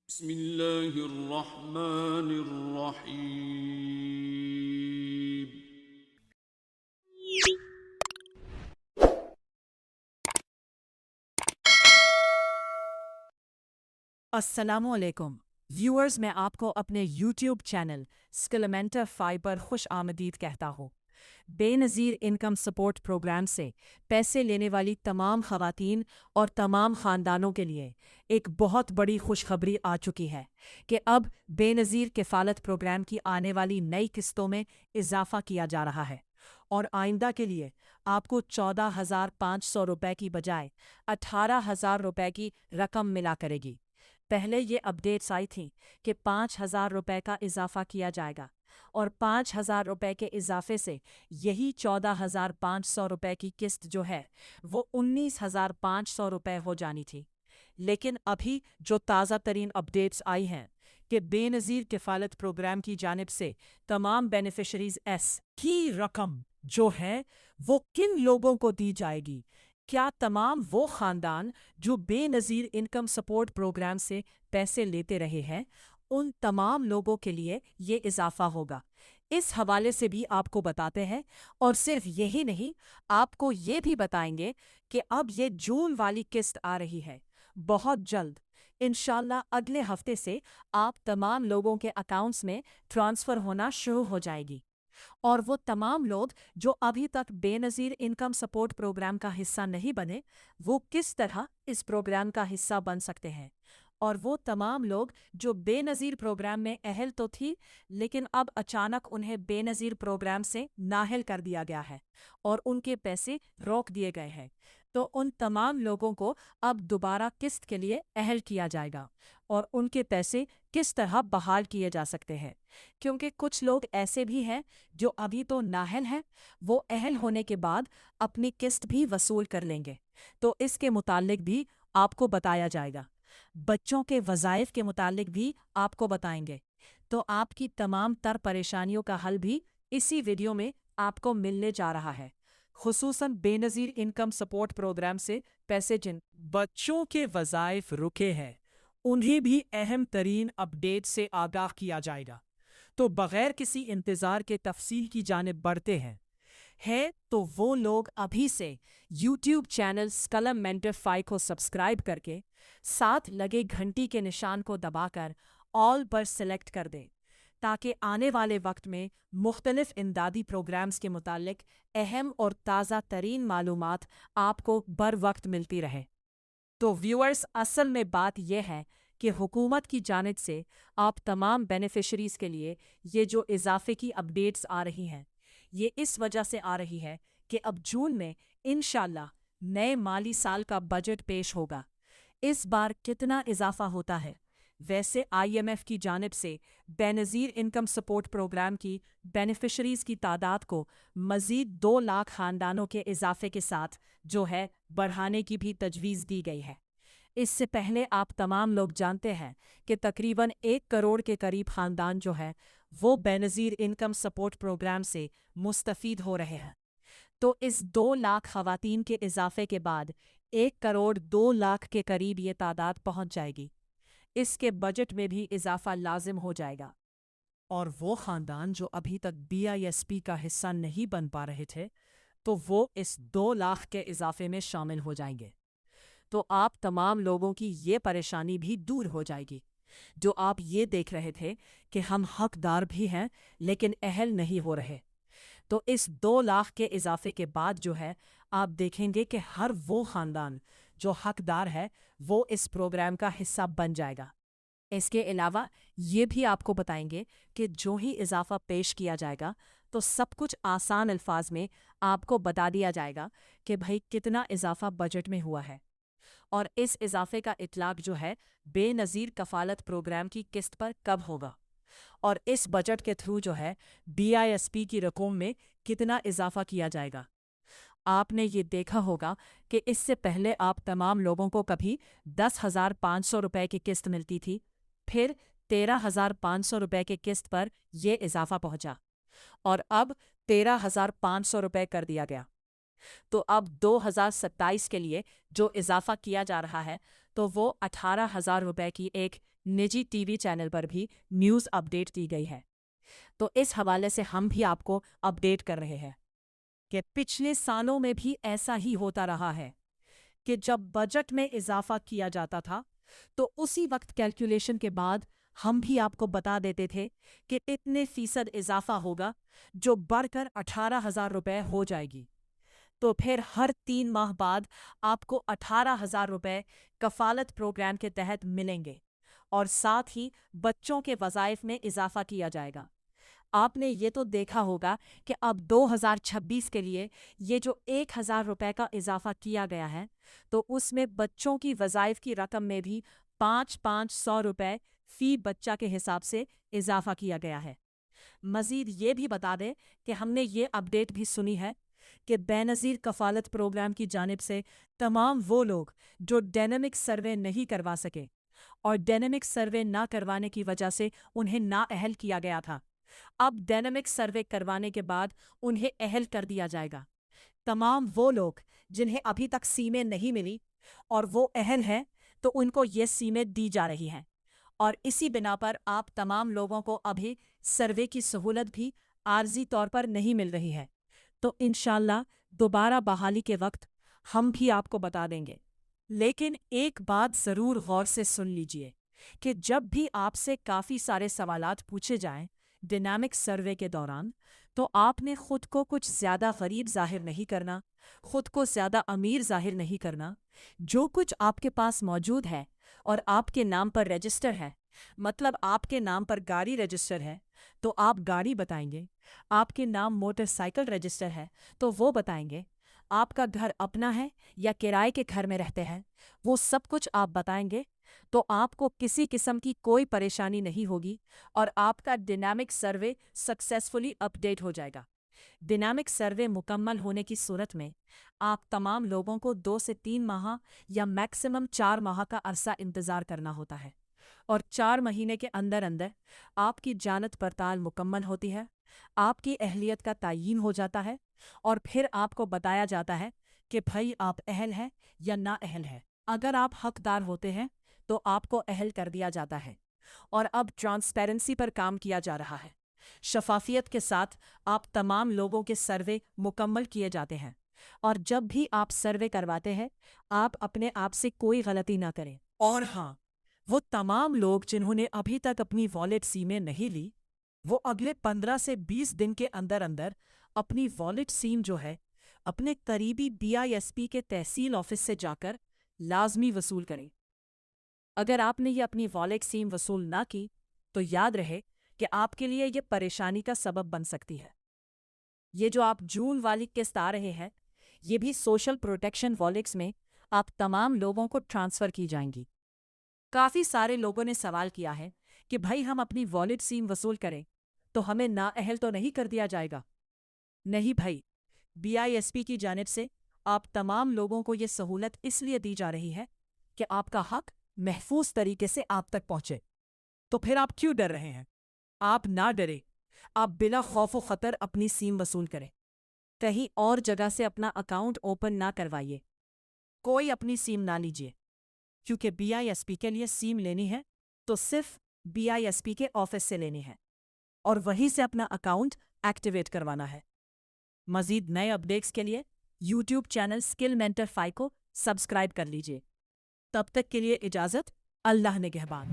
بسم الله الرحمن الرحيم. अस्सलामुअलैकुम व्यूअर्स, मैं आपको अपने यूट्यूब चैनल स्किलमेंटर 5 पर खुश आमदीद कहता हूँ। बेनज़ीर इनकम सपोर्ट प्रोग्राम से पैसे लेने वाली तमाम खवातीन और तमाम ख़ानदानों के लिए एक बहुत बड़ी खुशखबरी आ चुकी है कि अब बेनज़ीर किफ़ालत प्रोग्राम की आने वाली नई किस्तों में इजाफ़ा किया जा रहा है और आइंदा के लिए आपको 14,500 रुपये की बजाय 18,000 रुपये की रकम मिला करेगी। पहले ये अपडेट्स आई थी कि 5,000 रुपये का इजाफा किया जाएगा और 5,000 रुपये के इजाफे से यही 14,500 रुपये की किस्त जो है वो 19,500 रुपये हो जानी थी। लेकिन अभी जो ताज़ा तरीन अपडेट्स आई हैं कि बेनज़ीर किफ़ालत प्रोग्राम की जानिब से तमाम बेनिफिशरीज एस की रकम जो है वो किन लोगों को दी जाएगी। क्या तमाम वो ख़ानदान जो बेनज़ीर इनकम सपोर्ट प्रोग्राम से पैसे लेते रहे हैं उन तमाम लोगों के लिए ये इजाफ़ा होगा। इस हवाले से भी आपको बताते हैं और सिर्फ यही नहीं, आपको ये भी बताएंगे कि अब ये जून वाली किस्त आ रही है बहुत जल्द। इंशाल्लाह अगले हफ्ते से आप तमाम लोगों के अकाउंट्स में ट्रांसफ़र होना शुरू हो जाएगी और वो तमाम लोग जो अभी तक बेनज़ीर इनकम सपोर्ट प्रोग्राम का हिस्सा नहीं बने वो किस तरह इस प्रोग्राम का हिस्सा बन सकते हैं। और वो तमाम लोग जो बेनज़ीर प्रोग्राम में अहल तो थी लेकिन अब अचानक उन्हें बेनज़ीर प्रोग्राम से नाअहल कर दिया गया है और उनके पैसे रोक दिए गए हैं, तो उन तमाम लोगों को अब दोबारा किस्त के लिए अहल किया जाएगा और उनके पैसे किस तरह बहाल किए जा सकते हैं। क्योंकि कुछ लोग ऐसे भी हैं जो अभी तो नाअहल हैं, वो अहल होने के बाद अपनी किस्त भी वसूल कर लेंगे, तो इसके मुतालिक भी आपको बताया जाएगा। बच्चों के वज़ाइफ के मुतालिक भी आपको बताएंगे। तो आपकी तमाम तर परेशानियों का हल भी इसी वीडियो में आपको मिलने जा रहा है। खुसूसन बेनज़ीर इनकम सपोर्ट प्रोग्राम से पैसे जिन बच्चों के वज़ाइफ रुके हैं उन्हें भी अहम तरीन अपडेट से आगाह किया जाएगा। तो बग़ैर किसी इंतज़ार के तफसील की जानिब बढ़ते हैं। है तो वो लोग अभी से यूट्यूब चैनल स्कलम मेंटरफाई को सब्सक्राइब करके साथ लगे घंटी के निशान को दबाकर ऑल पर सेलेक्ट कर दें ताकि आने वाले वक्त में मुख्तलिफ इमदादी प्रोग्राम्स के मुतालिक अहम और ताज़ा तरीन मालूमात आपको बर वक्त मिलती रहे। तो व्यूअर्स, असल में बात यह है कि हुकूमत की जानिब से आप तमाम बेनिफिशरीज़ के लिए ये जो इजाफे की अपडेट्स आ रही हैं ये इस वजह से आ रही है कि अब जून में इंशाल्लाह नए माली साल का बजट पेश होगा। इस बार कितना इजाफा होता है? वैसे IMF की जानिब से बेनज़ीर इनकम सपोर्ट प्रोग्राम की बेनिफिशरीज़ की तादाद को मज़ीद 2 लाख ख़ानदानों के इजाफे के साथ जो है बढ़ाने की भी तजवीज़ दी गई है। इससे पहले आप तमाम लोग जानते हैं कि तकरीबन 1 करोड़ के करीब ख़ानदान जो है वो बेनज़ीर इनकम सपोर्ट प्रोग्राम से मुस्तफ़ीद हो रहे हैं। तो इस 2 लाख ख़वातीन के इजाफे के बाद 1 करोड़ 2 लाख के करीब ये तादाद पहुंच जाएगी। इसके बजट में भी इजाफा लाजिम हो जाएगा और वो ख़ानदान जो अभी तक BISP का हिस्सा नहीं बन पा रहे थे तो वो इस 2 लाख के इजाफे में शामिल हो जाएंगे। तो आप तमाम लोगों की ये परेशानी भी दूर हो जाएगी जो आप ये देख रहे थे कि हम हकदार भी हैं लेकिन अहल नहीं हो रहे। तो इस 2 लाख के इजाफे के बाद जो है आप देखेंगे कि हर वो ख़ानदान जो हकदार है वो इस प्रोग्राम का हिस्सा बन जाएगा। इसके अलावा ये भी आपको बताएंगे कि जो ही इजाफा पेश किया जाएगा तो सब कुछ आसान अल्फाज में आपको बता दिया जाएगा कि भाई कितना इजाफा बजट में हुआ है और इस इजाफे का इतलाक जो है बेनज़ीर कफ़ालत प्रोग्राम की किस्त पर कब होगा और इस बजट के थ्रू जो है BISP की रकम में कितना इजाफा किया जाएगा। आपने ये देखा होगा कि इससे पहले आप तमाम लोगों को कभी 10,500 रुपये की किस्त मिलती थी, फिर 13,500 रुपये की किस्त पर यह इजाफा पहुंचा और अब 13,500 रुपये कर दिया गया। तो अब 2027 के लिए जो इजाफा किया जा रहा है तो वो 18,000 रुपये की एक निजी टीवी चैनल पर भी न्यूज़ अपडेट दी गई है। तो इस हवाले से हम भी आपको अपडेट कर रहे हैं कि पिछले सालों में भी ऐसा ही होता रहा है कि जब बजट में इजाफा किया जाता था तो उसी वक्त कैलकुलेशन के बाद हम भी आपको बता देते थे कि इतने फीसद इजाफा होगा जो बढ़कर 18,000 रुपये हो जाएगी। तो फिर हर 3 माह बाद आपको 18,000 रुपये कफालत प्रोग्राम के तहत मिलेंगे और साथ ही बच्चों के वज़ाइफ में इजाफा किया जाएगा। आपने ये तो देखा होगा कि अब 2026 के लिए ये जो 1,000 रुपये का इजाफा किया गया है तो उसमें बच्चों की वज़ाइफ की रकम में भी 500 रुपये फ़ी बच्चा के हिसाब से इजाफा किया गया है। मज़ीद ये भी बता दें कि हमने ये अपडेट भी सुनी है कि बेनज़ीर कफ़ालत प्रोग्राम की जानिब से तमाम वो लोग जो डायनेमिक सर्वे नहीं करवा सके और डायनेमिक सर्वे ना करवाने की वजह से उन्हें नाअहल किया गया था, अब डायनेमिक सर्वे करवाने के बाद उन्हें अहल कर दिया जाएगा। तमाम वो लोग जिन्हें अभी तक सीमें नहीं मिली और वो अहल हैं तो उनको ये सीमें दी जा रही हैं और इसी बिना पर आप तमाम लोगों को अभी सर्वे की सहूलत भी आर्जी तौर पर नहीं मिल रही है। तो इंशाल्लाह दोबारा बहाली के वक्त हम भी आपको बता देंगे। लेकिन एक बात ज़रूर गौर से सुन लीजिए कि जब भी आपसे काफ़ी सारे सवालात पूछे जाएं डायनामिक सर्वे के दौरान तो आपने ख़ुद को कुछ ज़्यादा गरीब ज़ाहिर नहीं करना, ख़ुद को ज़्यादा अमीर ज़ाहिर नहीं करना। जो कुछ आपके पास मौजूद है और आपके नाम पर रजिस्टर है, मतलब आपके नाम पर गाड़ी रजिस्टर है तो आप गाड़ी बताएंगे, आपके नाम मोटरसाइकिल रजिस्टर है तो वो बताएंगे, आपका घर अपना है या किराए के घर में रहते हैं वो सब कुछ आप बताएंगे। तो आपको किसी किस्म की कोई परेशानी नहीं होगी और आपका डायनामिक सर्वे सक्सेसफुली अपडेट हो जाएगा। डायनामिक सर्वे मुकम्मल होने की सूरत में आप तमाम लोगों को 2 से 3 माह या मैक्सिमम 4 माह का अरसा इंतज़ार करना होता है और 4 महीने के अंदर अंदर आपकी जानत पड़ताल मुकम्मल होती है, आपकी अहलियत का तयीन हो जाता है और फिर आपको बताया जाता है कि भाई आप अहल हैं या ना अहल है। अगर आप हकदार होते हैं तो आपको अहल कर दिया जाता है और अब ट्रांसपेरेंसी पर काम किया जा रहा है। शफाफियत के साथ आप तमाम लोगों के सर्वे मुकम्मल किए जाते हैं और जब भी आप सर्वे करवाते हैं आप अपने आप से कोई गलती ना करें। और हाँ, वो तमाम लोग जिन्होंने अभी तक अपनी वॉलेट सीमें नहीं ली वो अगले 15 से 20 दिन के अंदर अंदर अपनी वॉलेट सीम जो है अपने करीबी BISP के तहसील ऑफिस से जाकर लाजमी वसूल करें। अगर आपने ये अपनी वॉलेट सीम वसूल ना की तो याद रहे कि आपके लिए ये परेशानी का सबब बन सकती है। ये जो आप जून वाली किस्त आ रहे हैं ये भी सोशल प्रोटेक्शन वॉलेट्स में आप तमाम लोगों को ट्रांसफ़र की जाएंगी। काफ़ी सारे लोगों ने सवाल किया है कि भाई हम अपनी वॉलेट सीम वसूल करें तो हमें नाअहल तो नहीं कर दिया जाएगा। नहीं भाई, BISP की जानिब से आप तमाम लोगों को ये सहूलत इसलिए दी जा रही है कि आपका हक महफूज तरीके से आप तक पहुँचे। तो फिर आप क्यों डर रहे हैं? आप ना डरे, आप बिला खौफ व ख़तर अपनी सीम वसूल करें। कहीं और जगह से अपना अकाउंट ओपन ना करवाइए, कोई अपनी सीम ना लीजिए, क्योंकि BISP के लिए सीम लेनी है तो सिर्फ BISP के ऑफिस से लेनी है और वहीं से अपना अकाउंट एक्टिवेट करवाना है। मज़ीद नए अपडेट्स के लिए YouTube चैनल स्किल मेंटर 5 को सब्सक्राइब कर लीजिए। तब तक के लिए इजाज़त, अल्लाह निगहबान।